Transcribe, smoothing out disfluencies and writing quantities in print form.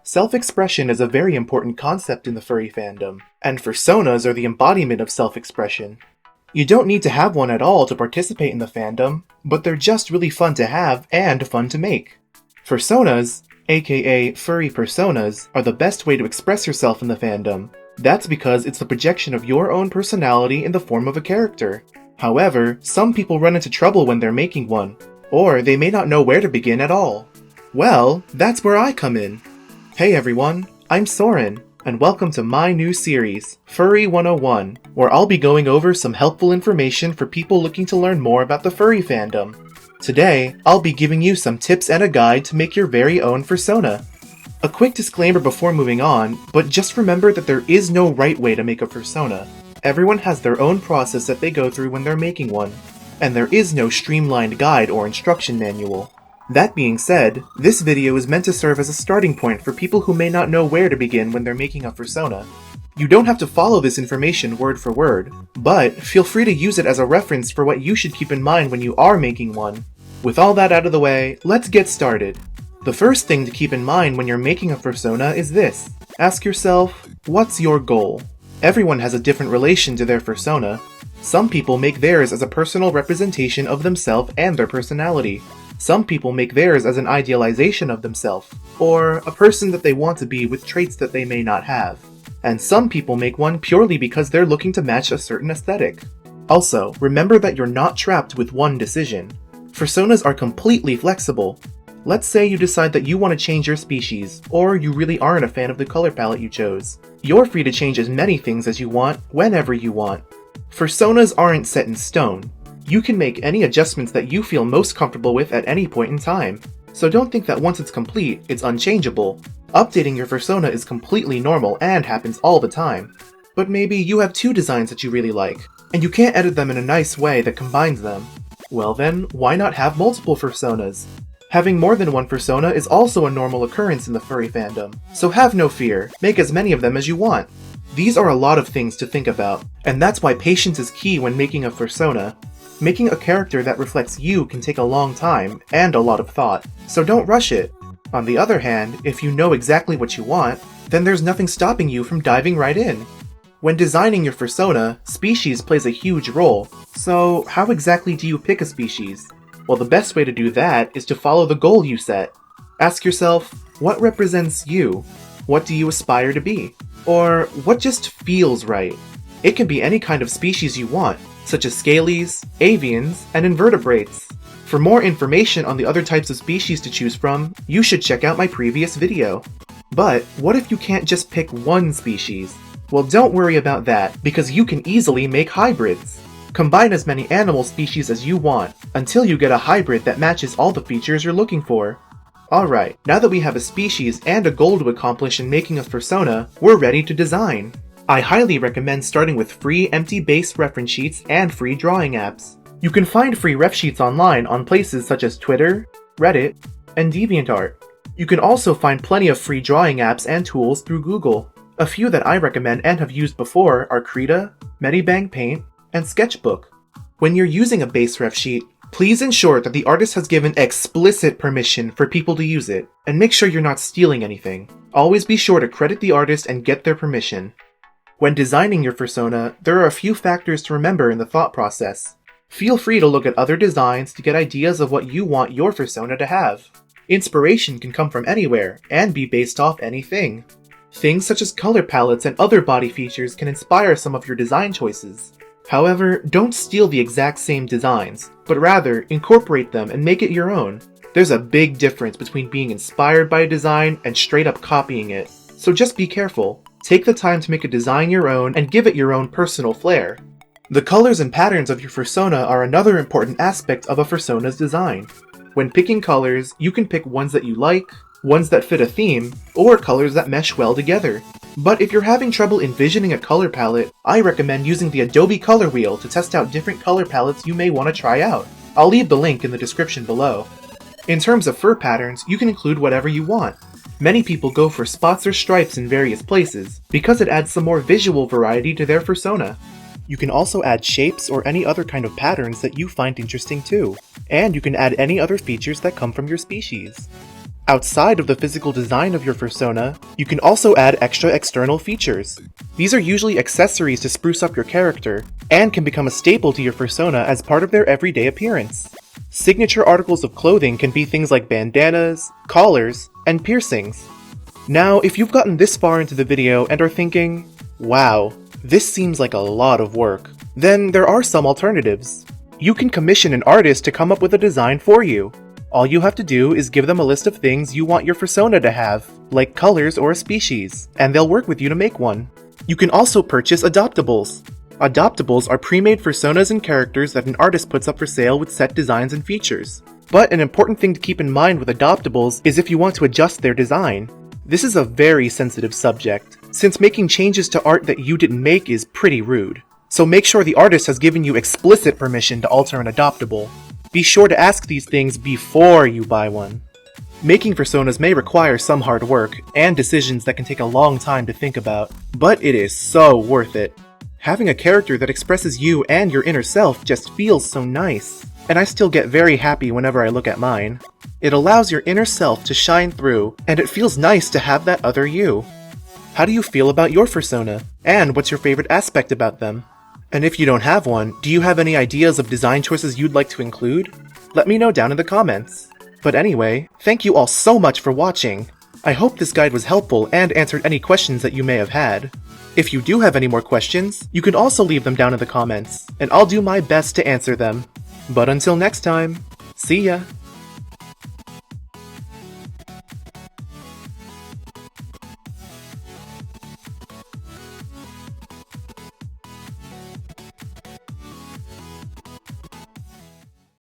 Self-expression is a very important concept in the furry fandom, and fursonas are the embodiment of self-expression. You don't need to have one at all to participate in the fandom, but they're just really fun to have and fun to make. Fursonas, aka furry personas, are the best way to express yourself in the fandom. That's because it's the projection of your own personality in the form of a character. However, some people run into trouble when they're making one, or they may not know where to begin at all. Well, that's where I come in. Hey everyone, I'm Soren, and welcome to my new series, Furry 101, where I'll be going over some helpful information for people looking to learn more about the furry fandom. Today, I'll be giving you some tips and a guide to make your very own fursona. A quick disclaimer before moving on, but just remember that there is no right way to make a fursona. Everyone has their own process that they go through when they're making one, and there is no streamlined guide or instruction manual. That being said, this video is meant to serve as a starting point for people who may not know where to begin when they're making a fursona. You don't have to follow this information word for word, but feel free to use it as a reference for what you should keep in mind when you are making one. With all that out of the way, let's get started. The first thing to keep in mind when you're making a fursona is this. Ask yourself, what's your goal? Everyone has a different relation to their fursona. Some people make theirs as a personal representation of themselves and their personality. Some people make theirs as an idealization of themselves, or a person that they want to be with traits that they may not have. And some people make one purely because they're looking to match a certain aesthetic. Also, remember that you're not trapped with one decision. Fursonas are completely flexible. Let's say you decide that you want to change your species, or you really aren't a fan of the color palette you chose. You're free to change as many things as you want, whenever you want. Fursonas aren't set in stone. You can make any adjustments that you feel most comfortable with at any point in time. So don't think that once it's complete, it's unchangeable. Updating your fursona is completely normal and happens all the time. But maybe you have two designs that you really like, and you can't edit them in a nice way that combines them. Well then, why not have multiple fursonas? Having more than one fursona is also a normal occurrence in the furry fandom, so have no fear, make as many of them as you want. These are a lot of things to think about, and that's why patience is key when making a fursona. Making a character that reflects you can take a long time and a lot of thought, so don't rush it. On the other hand, if you know exactly what you want, then there's nothing stopping you from diving right in. When designing your fursona, species plays a huge role, so how exactly do you pick a species? Well, the best way to do that is to follow the goal you set. Ask yourself, what represents you? What do you aspire to be? Or what just feels right? It can be any kind of species you want, such as scalies, avians, and invertebrates. For more information on the other types of species to choose from, you should check out my previous video. But what if you can't just pick one species? Well, don't worry about that, because you can easily make hybrids. Combine as many animal species as you want, until you get a hybrid that matches all the features you're looking for. Alright, now that we have a species and a goal to accomplish in making a fursona, we're ready to design. I highly recommend starting with free empty base reference sheets and free drawing apps. You can find free ref sheets online on places such as Twitter, Reddit, and DeviantArt. You can also find plenty of free drawing apps and tools through Google. A few that I recommend and have used before are Krita, Medibang Paint, and Sketchbook. When you're using a base ref sheet, please ensure that the artist has given explicit permission for people to use it, and make sure you're not stealing anything. Always be sure to credit the artist and get their permission. When designing your fursona, there are a few factors to remember in the thought process. Feel free to look at other designs to get ideas of what you want your fursona to have. Inspiration can come from anywhere, and be based off anything. Things such as color palettes and other body features can inspire some of your design choices. However, don't steal the exact same designs, but rather incorporate them and make it your own. There's a big difference between being inspired by a design and straight up copying it, so just be careful. Take the time to make a design your own and give it your own personal flair. The colors and patterns of your fursona are another important aspect of a fursona's design. When picking colors, you can pick ones that you like, ones that fit a theme, or colors that mesh well together. But if you're having trouble envisioning a color palette, I recommend using the Adobe Color Wheel to test out different color palettes you may want to try out. I'll leave the link in the description below. In terms of fur patterns, you can include whatever you want. Many people go for spots or stripes in various places, because it adds some more visual variety to their fursona. You can also add shapes or any other kind of patterns that you find interesting too. And you can add any other features that come from your species. Outside of the physical design of your fursona, you can also add extra external features. These are usually accessories to spruce up your character, and can become a staple to your fursona as part of their everyday appearance. Signature articles of clothing can be things like bandanas, collars, and piercings. Now, if you've gotten this far into the video and are thinking, wow, this seems like a lot of work, then there are some alternatives. You can commission an artist to come up with a design for you. All you have to do is give them a list of things you want your fursona to have, like colors or a species, and they'll work with you to make one. You can also purchase adoptables. Adoptables are pre-made fursonas and characters that an artist puts up for sale with set designs and features. But an important thing to keep in mind with adoptables is if you want to adjust their design. This is a very sensitive subject, since making changes to art that you didn't make is pretty rude. So make sure the artist has given you explicit permission to alter an adoptable. Be sure to ask these things before you buy one. Making fursonas may require some hard work, and decisions that can take a long time to think about, but it is so worth it. Having a character that expresses you and your inner self just feels so nice, and I still get very happy whenever I look at mine. It allows your inner self to shine through, and it feels nice to have that other you. How do you feel about your fursona? And what's your favorite aspect about them? And if you don't have one, do you have any ideas of design choices you'd like to include? Let me know down in the comments. But anyway, thank you all so much for watching. I hope this guide was helpful and answered any questions that you may have had. If you do have any more questions, you can also leave them down in the comments, and I'll do my best to answer them. But until next time, see ya!